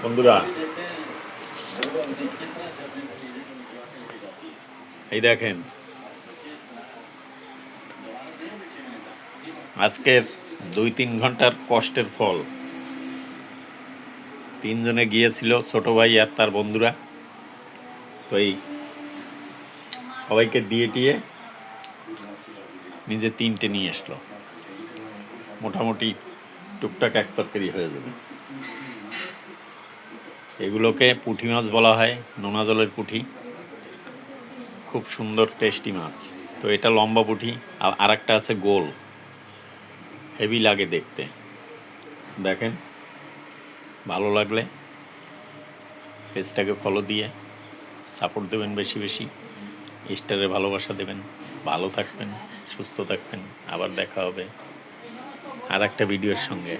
বন্ধুরা এই দেখেন আজকের 2-3 ঘন্টার কষ্টের ফল। তিনজনে গিয়েছিল, ছোট ভাই আর তার বন্ধুরা। তো এই সবাইকে দিয়ে টিয়ে নিজে 3টে নিয়ে আসলো। মোটামুটি টুকটাক এক তরকারি হয়ে যাবে। এগুলোকে পুঁটি মাছ বলা হয়, নোনা জলের পুঁটি। খুব সুন্দর টেস্টি মাছ। তো এটা লম্বা পুঁটি, আর একটা আছে গোল, হেভি লাগে দেখতে। দেখেন, ভালো লাগলে পেজটাকে ফলো দিয়ে সাপোর্ট দেবেন, বেশি বেশি স্টারে ভালোবাসা দেবেন। ভালো থাকবেন, সুস্থ থাকবেন। আবার দেখা হবে আর একটা ভিডিওর সঙ্গে।